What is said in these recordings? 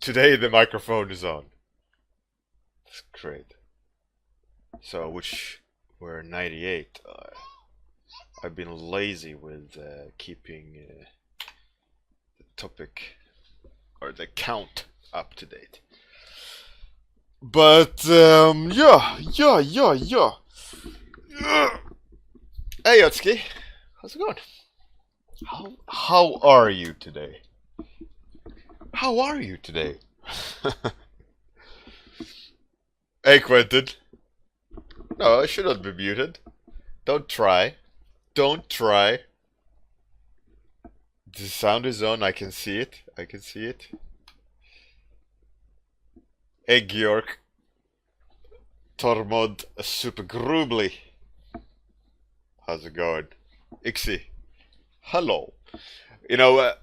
Today the microphone is on. That's great. So, which were 98. I've been lazy with keeping the topic or the count up to date. But yeah. Hey Yotski, how's it going? How are you today? How are you today? Hey Quentin. No, I should not be muted. Don't try. Don't try. The sound is on. I can see it. I can see it. Hey Georg. Tormod Supergrubly. How's it going? Ixie. Hello. You know,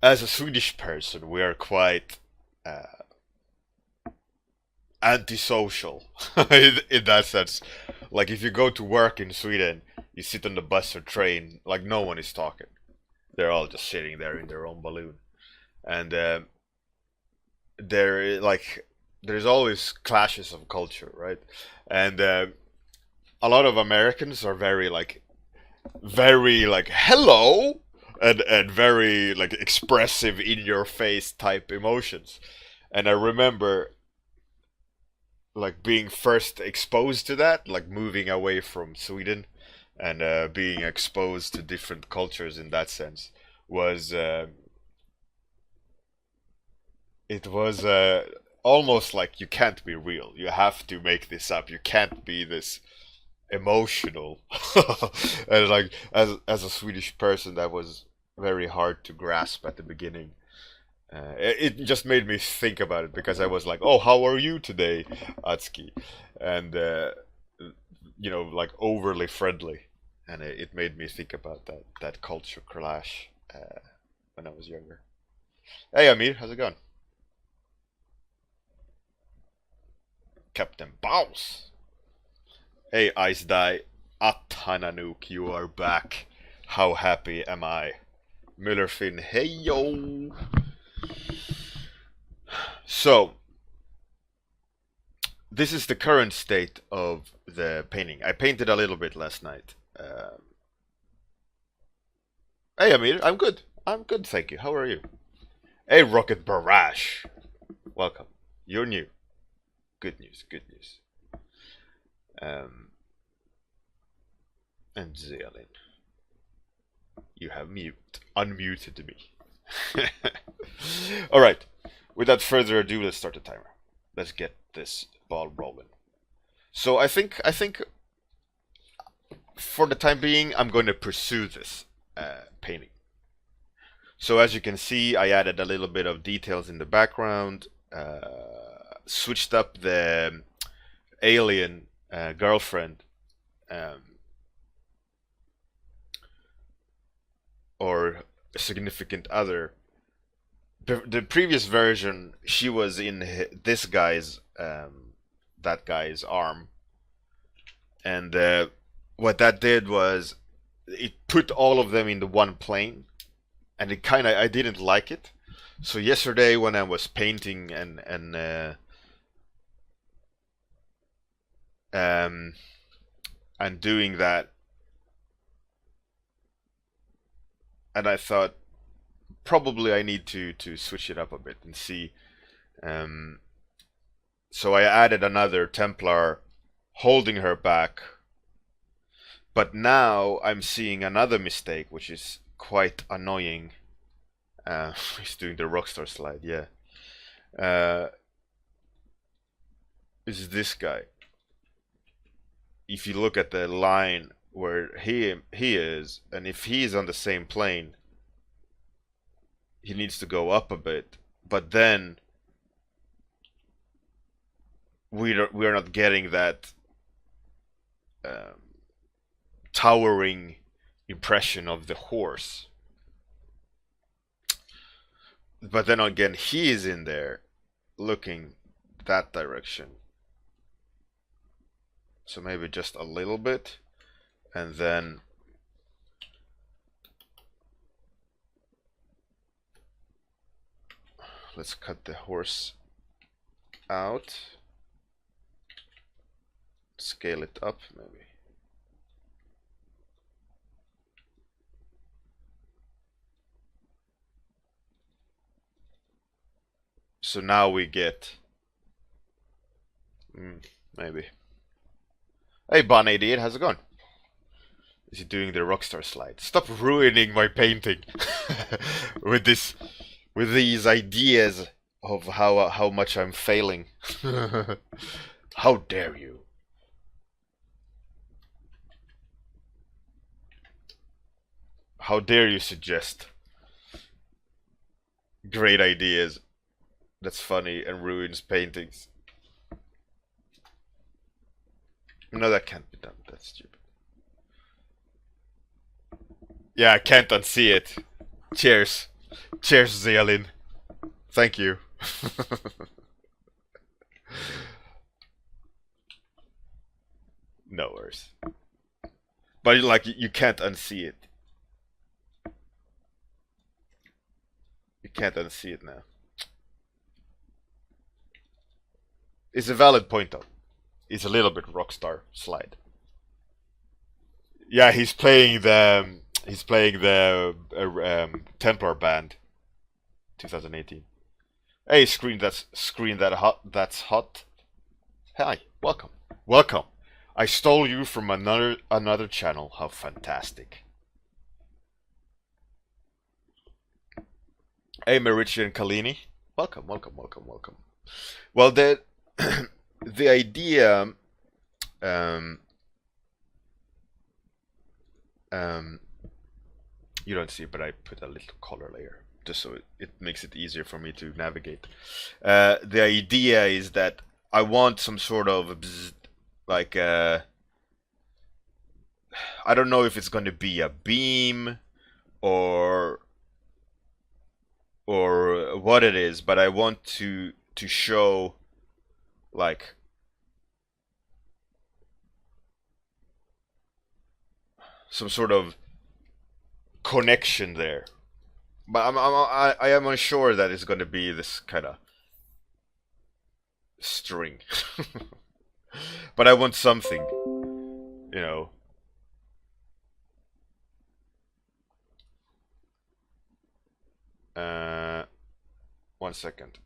as a Swedish person, we are quite antisocial in that sense. Like, if you go to work in Sweden, you sit on the bus or train, like, no one is talking. They're all just sitting there in their own balloon. And there's always clashes of culture, right? And a lot of Americans are very like hello, and very like expressive in your face type emotions. And I remember like being first exposed to that, like moving away from Sweden and being exposed to different cultures in that sense was it was almost like you can't be real. You have to make this up. You can't be this emotional. And like as a Swedish person, that was very hard to grasp at the beginning. It just made me think about it because I was like, "Oh, how are you today, Atsuki?" And like overly friendly, and it made me think about that culture clash when I was younger. Hey, Amir, how's it going? Captain Bounce. Hey, Ice Die. Athananook, you are back. How happy am I? Müllerfin, hey yo. So, this is the current state of the painting. I painted a little bit last night. Hey, Amir, I'm good. I'm good, thank you. How are you? Hey, Rocket Barrage. Welcome. You're new. Good news, good news. And Zealin, you have unmuted me. Alright, without further ado, let's start the timer. Let's get this ball rolling. So I think for the time being, I'm going to pursue this painting. So as you can see, I added a little bit of details in the background, switched up the alien girlfriend, or significant other. The previous version, she was in this guy's, that guy's arm, and what that did was it put all of them in the one plane, and I didn't like it. So yesterday when I was painting and doing that, and I thought probably I need to switch it up a bit and see. So I added another Templar holding her back, but now I'm seeing another mistake, which is quite annoying. He's doing the Rockstar slide, yeah. Is this guy? If you look at the line where he is, and if he is on the same plane, he needs to go up a bit. But then we're not getting that towering impression of the horse. But then again, he is in there looking that direction. So maybe just a little bit, and then let's cut the horse out. Scale it up, maybe. So now we get... maybe. Hey, Bon88, how's it going? Is he doing the Rockstar slide? Stop ruining my painting with these ideas of how much I'm failing. How dare you? How dare you suggest great ideas that's funny and ruins paintings? No, that can't be done. That's stupid. Yeah, I can't unsee it. Cheers. Cheers, Zealin. Thank you. No worries. But like, you can't unsee it. You can't unsee it now. It's a valid point though. It's a little bit Rockstar slide. Yeah, he's playing the Templar band, 2018. Hey, screen that hot. That's hot. Hi, welcome, welcome. I stole you from another channel. How fantastic. Hey, Marici and Kalini, welcome, welcome, welcome, welcome. Well, the the idea. You don't see, but I put a little color layer just so it makes it easier for me to navigate. The idea is that I want some sort of like I don't know if it's going to be a beam or what it is, but I want to show like some sort of connection there, but I am unsure that it's going to be this kind of string. But I want something, you know. One second.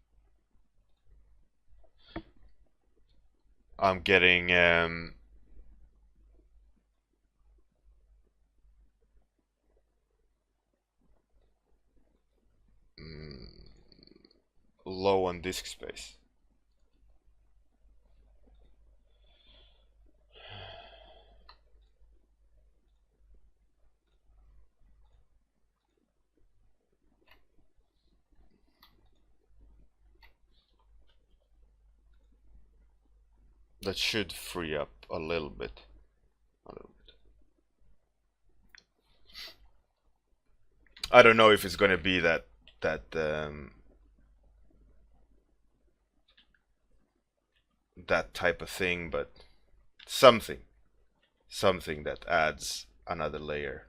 I'm getting low on disk space. That should free up a little bit. I don't know if it's going to be that type of thing, but something that adds another layer.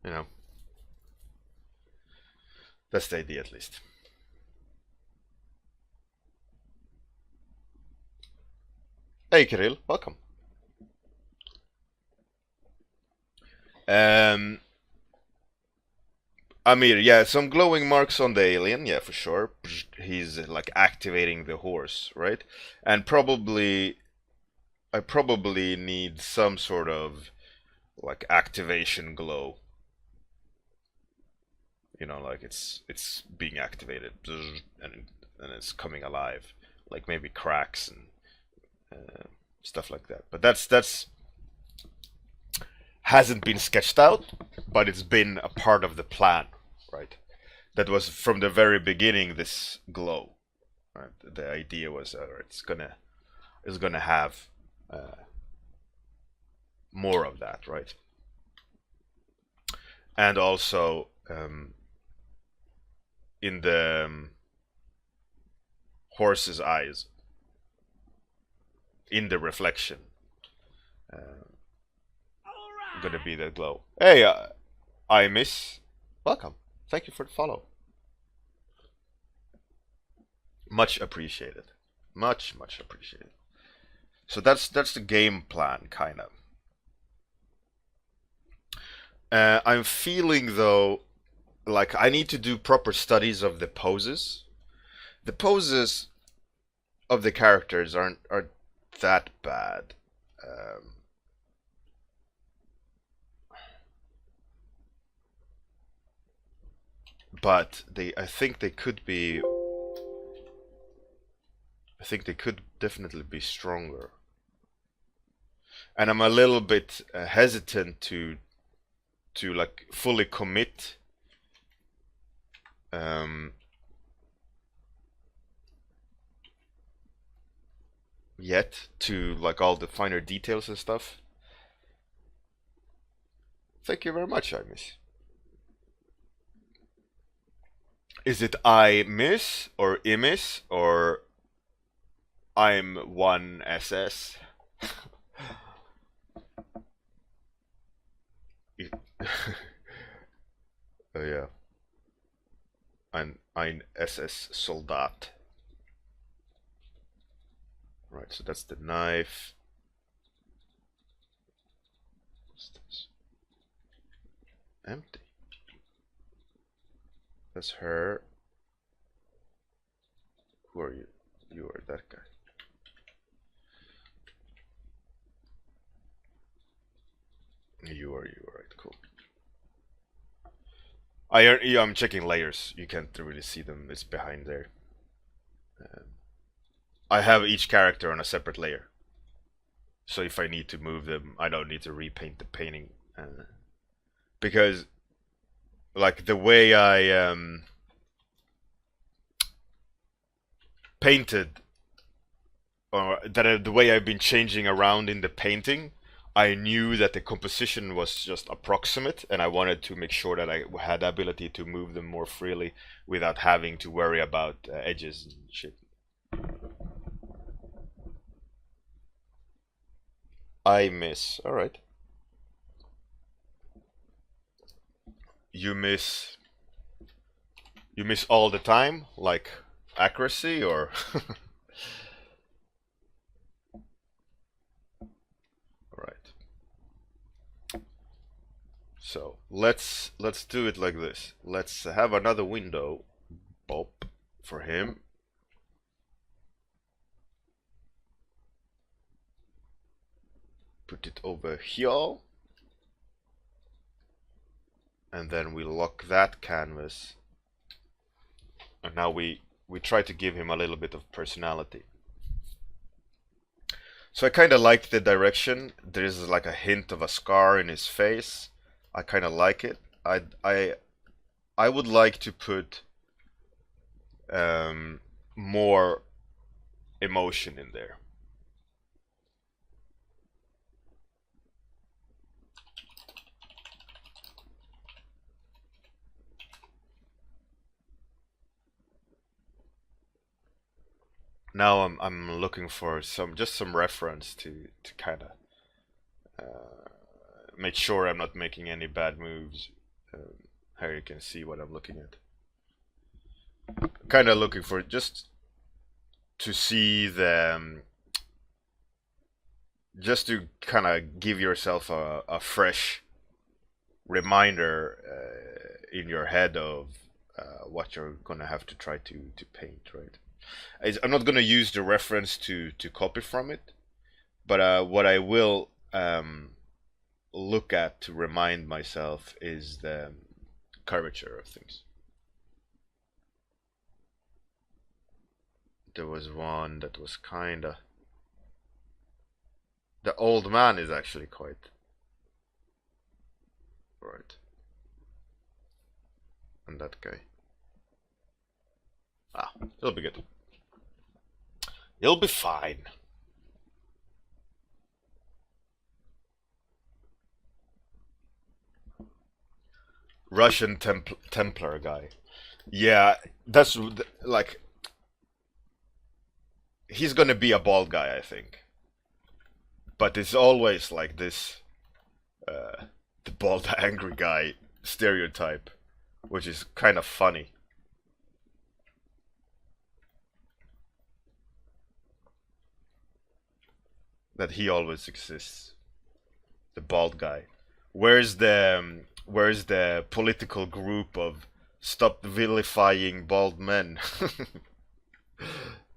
You know, that's the idea at least. Hey Kirill, welcome. Amir, yeah, some glowing marks on the alien, yeah, for sure. He's like activating the horse, right? And I probably need some sort of like activation glow. You know, like it's being activated and it's coming alive, like maybe cracks and stuff like that. But that's hasn't been sketched out, but it's been a part of the plan, right? That was from the very beginning. This glow, right? The idea was it's gonna have more of that, right? And also in the horse's eyes, in the reflection, gonna be that glow. Hey, I miss. Welcome. Thank you for the follow. Much appreciated. Much appreciated. So that's the game plan, kind of. I'm feeling though like I need to do proper studies of the poses. The poses of the characters aren't that bad. But I think they could be. I think they could definitely be stronger. And I'm a little bit hesitant to like fully commit. Yet to like all the finer details and stuff. Thank you very much, I miss. Is it I miss or Imis or I'm one SS? Oh yeah. Ein SS Soldat. Right, so that's the knife. What's this? Empty. That's her. Who are you? You are that guy. You are right, cool. I'm checking layers. You can't really see them. It's behind there. I have each character on a separate layer. So if I need to move them, I don't need to repaint the painting. Because, like, the way I painted, or that the way I've been changing around in the painting, I knew that the composition was just approximate, and I wanted to make sure that I had the ability to move them more freely without having to worry about edges and shit. I miss. Alright. You miss all the time? Like accuracy or Alright. So let's do it like this. Let's have another window pop for him. Put it over here. And then we lock that canvas. And now we try to give him a little bit of personality. So I kind of like the direction. There's like a hint of a scar in his face. I kind of like it. I would like to put more emotion in there. Now I'm looking for some reference to kind of make sure I'm not making any bad moves. Here you can see what I'm looking at. Kind of looking for just to see the just to kind of give yourself a fresh reminder in your head of what you're gonna have to try to paint, right? I'm not gonna use the reference to copy from it, but what I will look at to remind myself is the curvature of things. There was one that was kinda. The old man is actually quite right, and that guy. It'll be good. You'll be fine. Russian Templar guy. Yeah, that's like he's gonna be a bald guy, I think. But it's always like this, the bald angry guy stereotype, which is kind of funny. That he always exists, the bald guy. Where's the political group of stop vilifying bald men?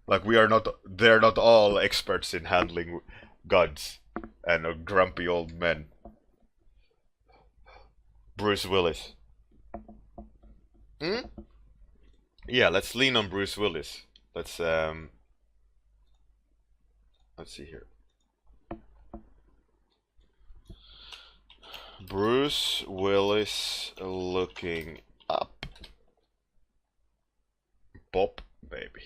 Like we are not, they're not all experts in handling guns and grumpy old men. Bruce Willis. Hmm? Yeah, let's lean on Bruce Willis. Let's see here. Bruce Willis looking up. Bop, baby.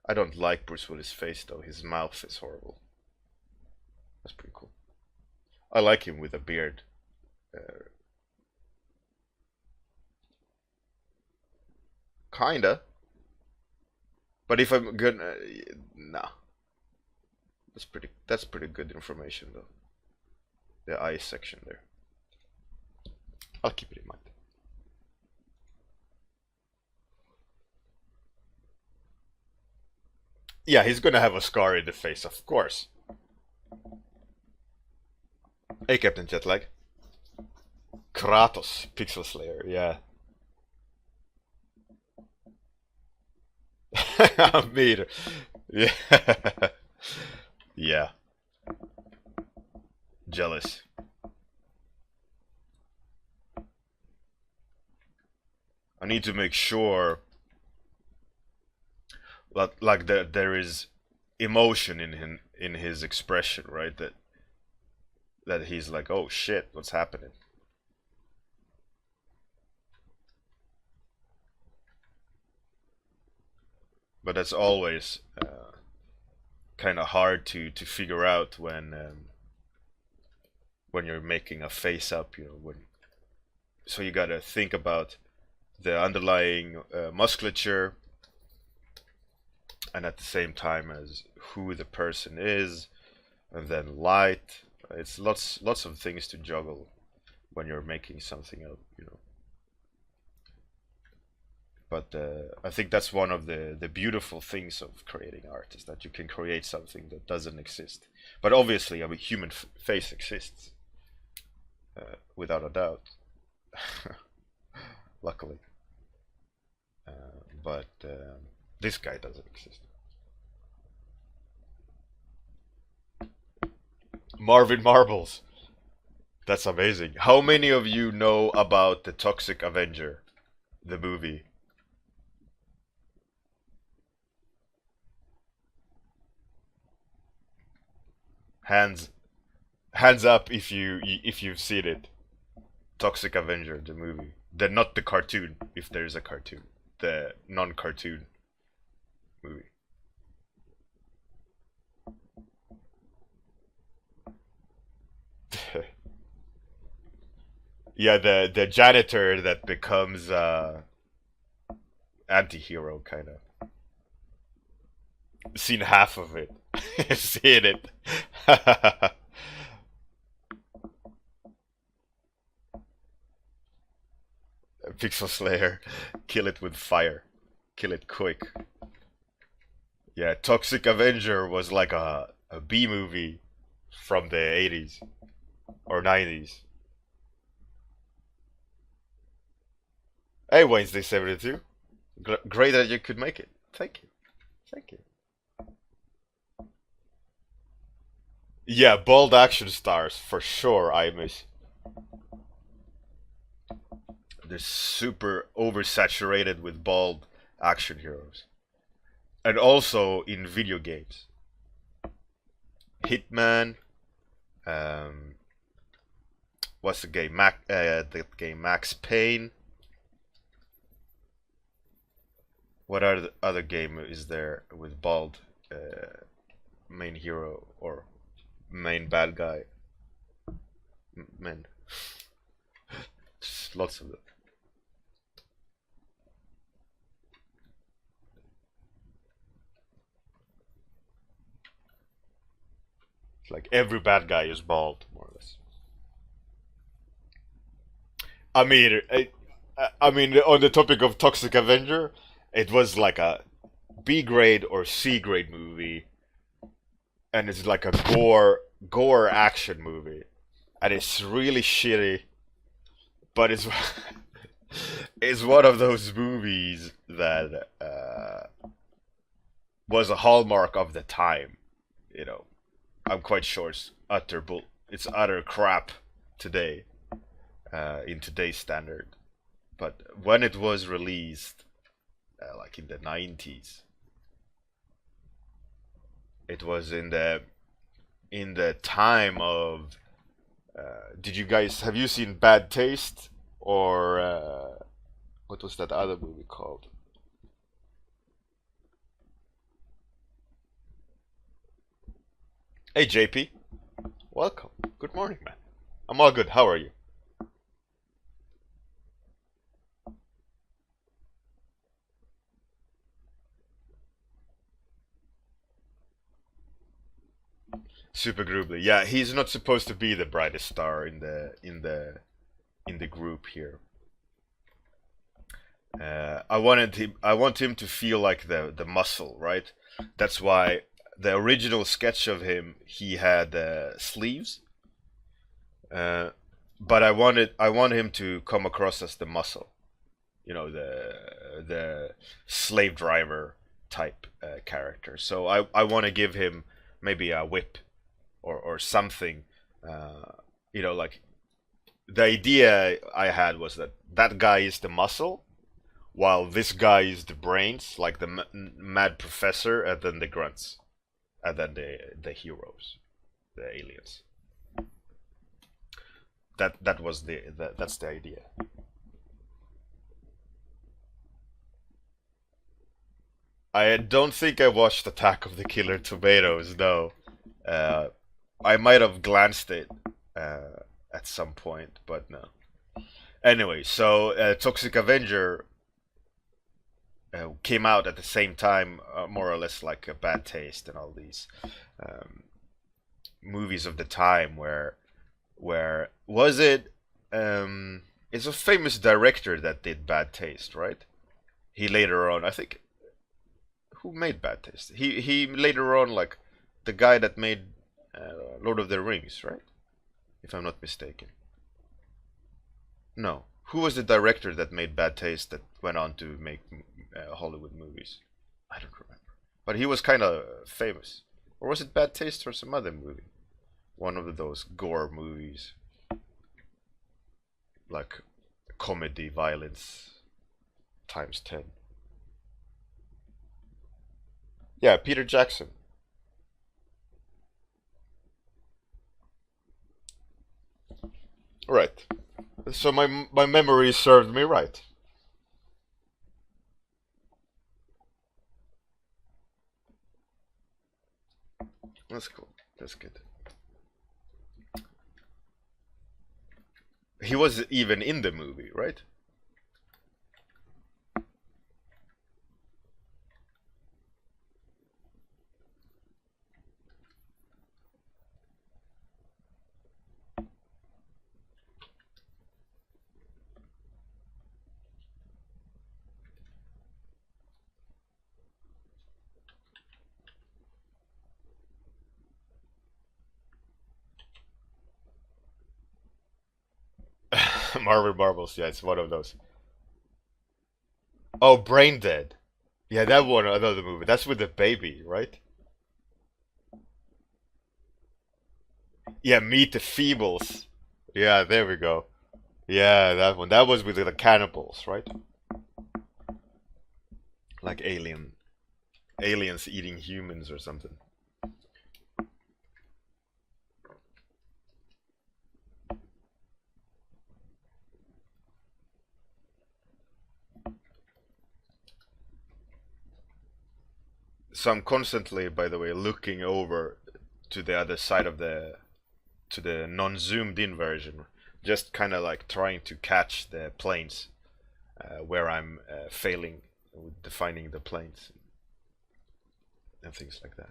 I don't like Bruce Willis' face though. His mouth is horrible. That's pretty cool. I like him with a beard. Kinda. But if I'm gonna, nah. That's pretty good information though. The eye section there. I'll keep it in mind. Yeah, he's gonna have a scar in the face, of course. Hey, Captain Jetlag. Kratos, Pixel Slayer, yeah. Meter. Yeah. Yeah. Jealous. I need to make sure like that there is emotion in him, in his expression, right? That he's like, oh shit, what's happening? But that's always kind of hard to figure out when you're making a face up, you know. When so you gotta think about the underlying musculature, and at the same time as who the person is, and then light. It's lots of things to juggle when you're making something up, you know. But I think that's one of the beautiful things of creating art, is that you can create something that doesn't exist. But obviously, a human face exists, without a doubt. Luckily, but this guy doesn't exist. Marvin Marbles. That's amazing. How many of you know about the Toxic Avenger, the movie? Hands hands up if you've seen it. Toxic Avenger, the movie. Not the cartoon, if there's a cartoon. The non-cartoon movie. Yeah, the janitor that becomes anti-hero kind of. Seen half of it. Seen it. Pixel Slayer. Kill it with fire. Kill it quick. Yeah, Toxic Avenger was like a B movie from the 80s or 90s. Hey, Wednesday 72. Great that you could make it. Thank you. Thank you. Yeah, bold action stars for sure. I miss. They're super oversaturated with bald action heroes, and also in video games. Hitman. Um, what's the game? The game Max Payne. What other game is there with bald main hero or main bad guy? Men. Just lots of them. It's like every bad guy is bald, more or less. I mean, I mean, on the topic of Toxic Avenger, it was like a B grade or C grade movie, and it's like a gore action movie, and it's really shitty. But it's it's one of those movies that was a hallmark of the time. You know, I'm quite sure it's utter crap today, in today's standard. But when it was released, like in the 90s, it was in the time of. Did you guys have you seen Bad Taste or what was that other movie called? Hey JP, welcome. Good morning, man. I'm all good. How are you? Super Groovely. Yeah, he's not supposed to be the brightest star in the group here. I want him to feel like the muscle, right? That's why the original sketch of him, he had sleeves, uh, but I want him to come across as the muscle. You know, the slave driver type character. So I want to give him maybe a whip or something. Uh, you know, like the idea I had was that that guy is the muscle, while this guy is the brains, like the mad professor, and then the grunts, and then the heroes, the aliens. That was that's the idea. I don't think I watched Attack of the Killer Tomatoes. No, uh, I might have glanced it at some point, but no. Anyway, so Toxic Avenger came out at the same time, more or less like a Bad Taste and all these um, movies of the time. Where was it? It's a famous director that did Bad Taste, right? He later on, I think, who made Bad Taste? He later on, like the guy that made Lord of the Rings, right? If I'm not mistaken. No. Who was the director that made Bad Taste that went on to make Hollywood movies? I don't remember. But he was kind of famous. Or was it Bad Taste or some other movie? One of those gore movies. Like comedy, violence, times 10. Yeah, Peter Jackson. Right. So my memory served me right. That's cool. That's good. He was even in the movie, right? Marvel Marvels. Yeah, it's one of those. Oh, Brain Dead. Yeah, that one. Another movie. That's with the baby, right? Yeah, Meet the Feebles. Yeah, there we go. Yeah, that one. That was with the cannibals, right? Like aliens eating humans or something. So I'm constantly, by the way, looking over to the other side of the to the non-zoomed in version, just kind of like trying to catch the planes where I'm failing with defining the planes and things like that.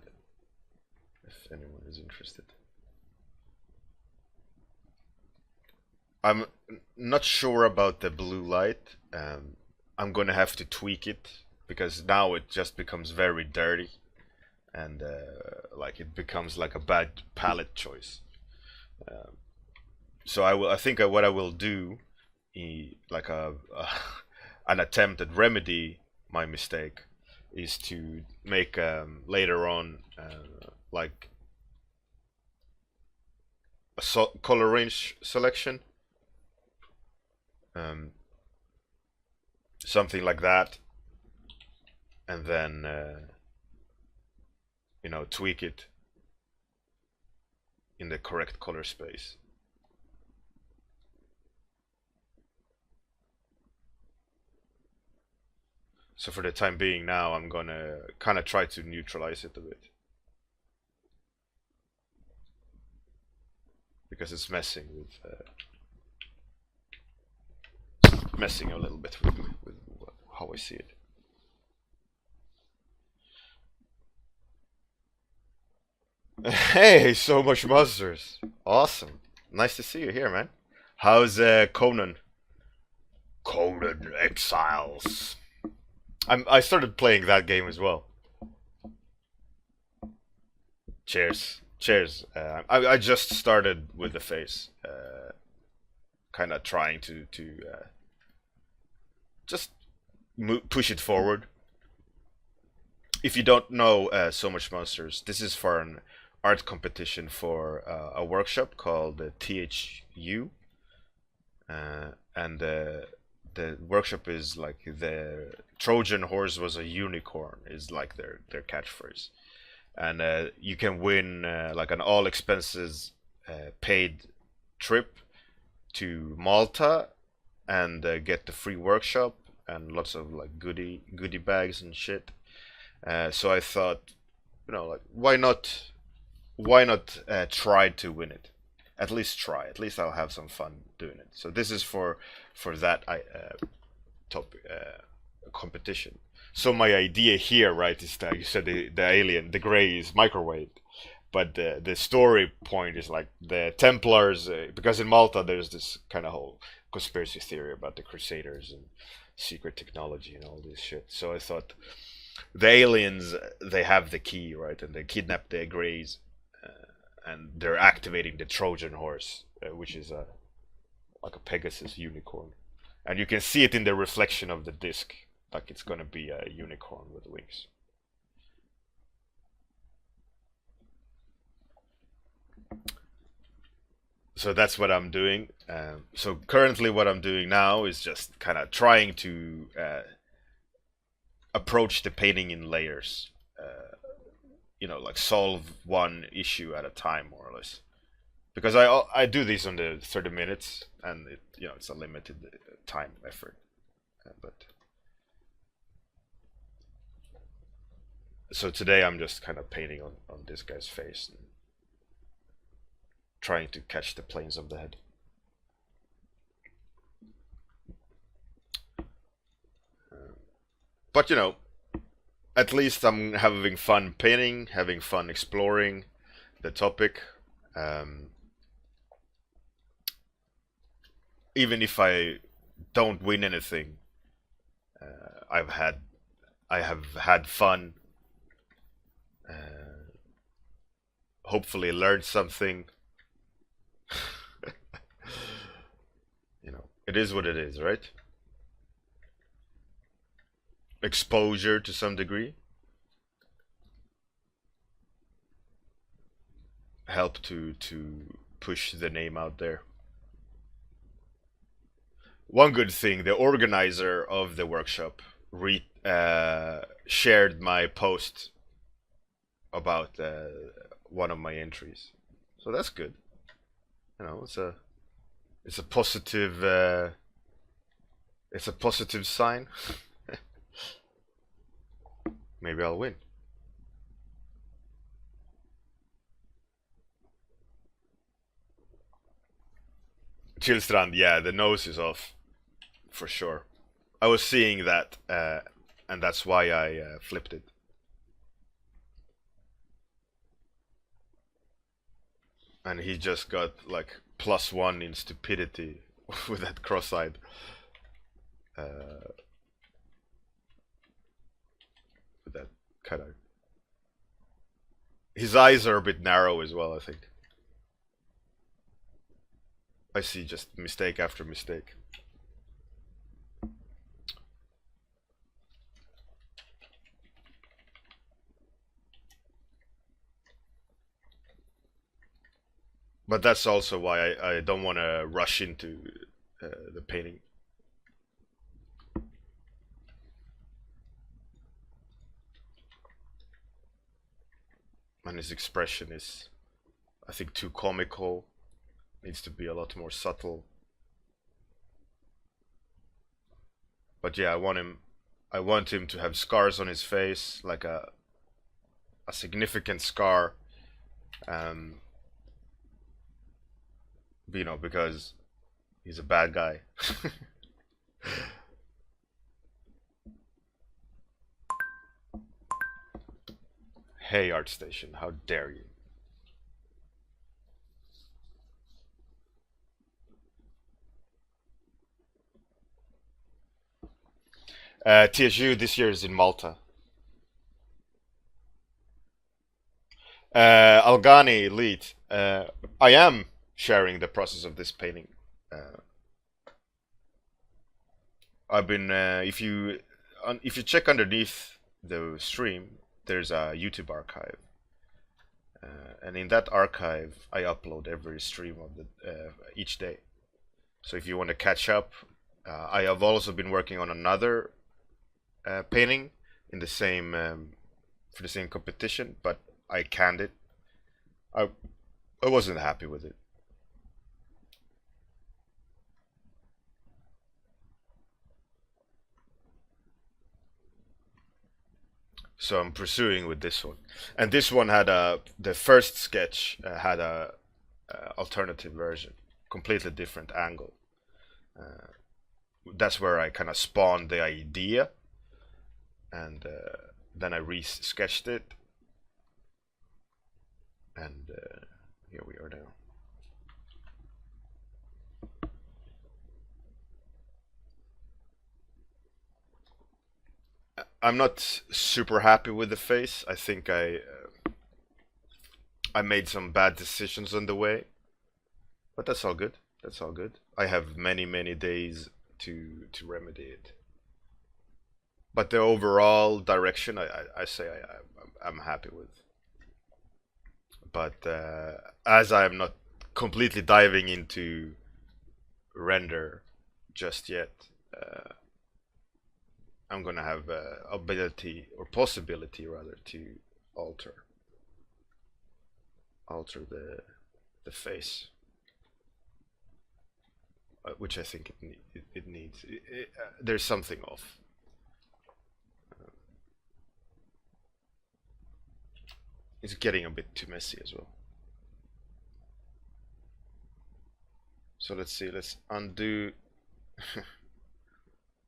If anyone is interested, I'm not sure about the blue light. I'm gonna have to tweak it because now it just becomes very dirty and like it becomes like a bad palette choice. Um, so I think what I will do, like a an attempt at remedy my mistake, is to make later on like a color range selection, um, something like that, and then tweak it in the correct color space. So for the time being now, I'm gonna kind of try to neutralize it a bit. Because it's messing messing a little bit with how I see it. Hey, so much monsters! Awesome, nice to see you here, man. How's Conan? Conan Exiles. I started playing that game as well. Cheers, cheers. I just started with the face, kind of trying to just push it forward. If you don't know So Much Monsters, this is for an art competition for a workshop called THU, and the workshop is like the Trojan horse was a unicorn is like their catchphrase, and you can win like an all expenses paid trip to Malta and get the free workshop and lots of like goodie bags and shit. So I thought, like why not try to win it? At least try. At least I'll have some fun doing it. So this is for that topic competition. So my idea here, right, is that you said the alien, the gray is microwaved, but the story point is like the Templars, because in Malta there's this kind of whole conspiracy theory about the Crusaders and secret technology and all this shit. So I thought the aliens, they have the key, right, and they kidnap the greys, and they're activating the Trojan horse, which is like a Pegasus unicorn, and you can see it in the reflection of the disc, like it's gonna be a unicorn with wings. So that's what I'm doing. So currently, what I'm doing now is just kind of trying to approach the painting in layers. Like solve one issue at a time, more or less. Because I do these on the 30 minutes, and it's a limited time effort. But so today I'm just kind of painting on this guy's face and trying to catch the planes of the head. But at least I'm having fun painting, having fun exploring the topic. Even if I don't win anything, I've had I have had fun. Uh, Hopefully learned something. It is what it is, right? Exposure to some degree help to push the name out there. One good thing, the organizer of the workshop shared my post about one of my entries, so that's good. It's a positive it's a positive sign. Maybe I'll win. Chillstrand, yeah, the nose is off for sure. I was seeing that, and that's why I flipped it. And he just got like +1 in stupidity with that cross-eyed. Uh, with that kind of. His eyes are a bit narrow as well, I think. I see just mistake after mistake. But that's also why I don't want to rush into the painting. And his expression is, I think, too comical. Needs to be a lot more subtle. But yeah, I want him to have scars on his face, like a significant scar. Um, you know, because he's a bad guy. Hey, ArtStation, how dare you? TSU this year is in Malta. Algani Elite. I am sharing the process of this painting. Uh, I've been if you check underneath the stream, there's a YouTube archive, and in that archive, I upload every stream of the each day. So if you want to catch up, I have also been working on another painting in the same for the same competition, but I canned it. I I wasn't happy with it. So I'm pursuing with this one, and this one had a the first sketch had a alternative version, completely different angle. Uh, that's where I kind of spawned the idea, and then I re-sketched it, and here we are now. I'm not super happy with the face. I think I made some bad decisions on the way, but that's all good. That's all good. I have many days to remedy it. But the overall direction, I say I'm happy with. But as I'm not completely diving into render just yet, I'm gonna have ability or possibility rather to alter alter the face, which I think it needs. There's something off. It's getting a bit too messy as well. So let's see. Let's undo.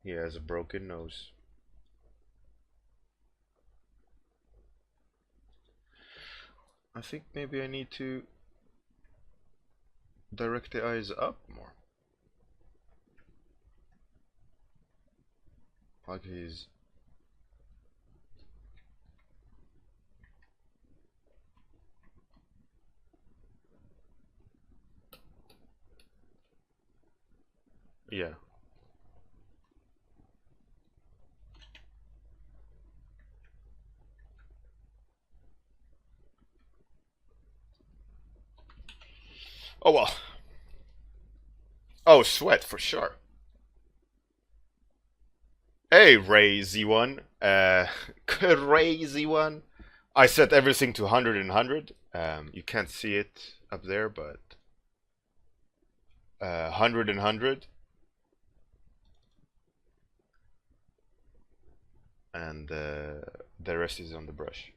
He has a broken nose. I think maybe I need to direct the eyes up more. Like he's. Yeah. Oh well. Oh, sweat for sure. Hey, Ray Z1. Crazy one. I set everything to 100 and 100. You can't see it up there, but 100 and 100. And the rest is on the brush.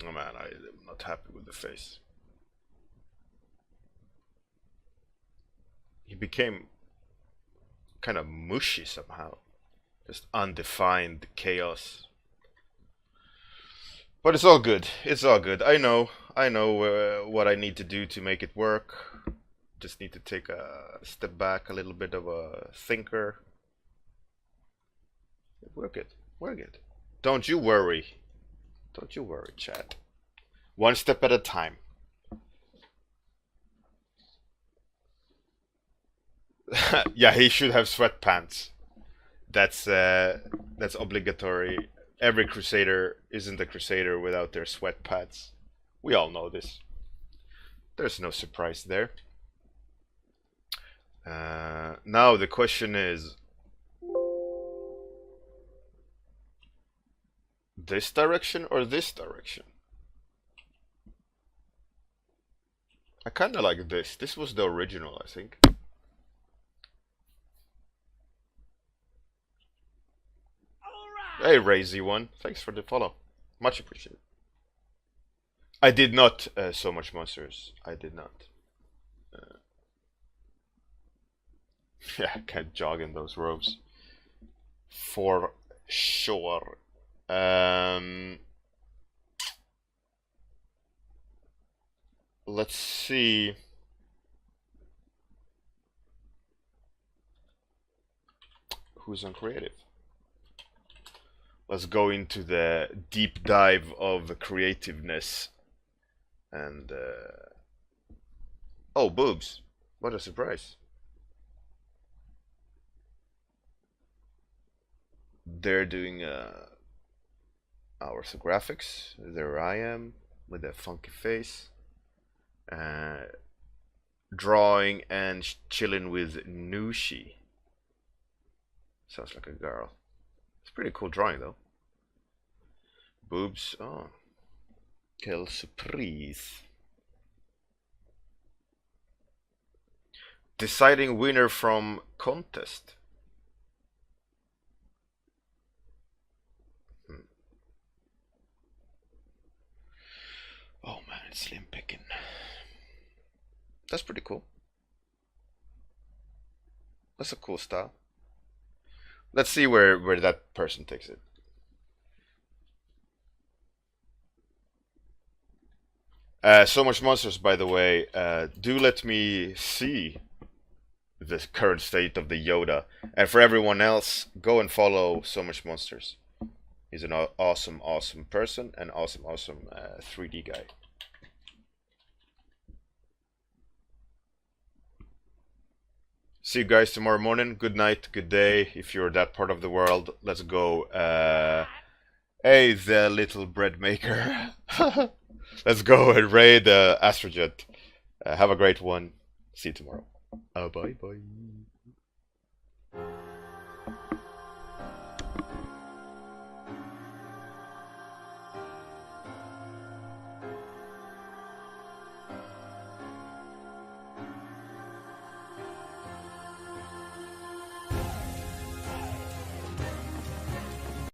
Oh man, I am not happy with the face. He became kind of mushy somehow. Just undefined chaos. But it's all good. It's all good. I know what I need to do to make it work. Just need to take a step back, a little bit of a thinker. We're good. We're good. Don't you worry. Don't you worry, chat. One step at a time. Yeah, he should have sweatpants. That's obligatory. Every crusader isn't a crusader without their sweatpants. We all know this. There's no surprise there. Now the question is, this direction or this direction? I kinda like this. This was the original, I think. Hey, Razy1, thanks for the follow. Much appreciated. I did not so much monsters. I did not. Yeah, I can't jog in those robes. For sure. Let's see. Who's on creative? Let's go into the deep dive of the creativeness. And oh, boobs! What a surprise! They're doing our graphics. There I am with a funky face, drawing and chilling with Nushi. Sounds like a girl. It's pretty cool drawing though. Boobs. Oh, quelle surprise! Deciding winner from contest. Oh man, it's slim picking. That's pretty cool. That's a cool style. Let's see where that person takes it. So much monsters, by the way. Do let me see the current state of the Yoda. And for everyone else, go and follow So Much Monsters. He's an awesome, awesome person and awesome, awesome 3D guy. See you guys tomorrow morning. Good night, good day. If you're that part of the world, let's go. Hey, the little bread maker. Let's go and raid Astrojet. Have a great one. See you tomorrow. Bye bye.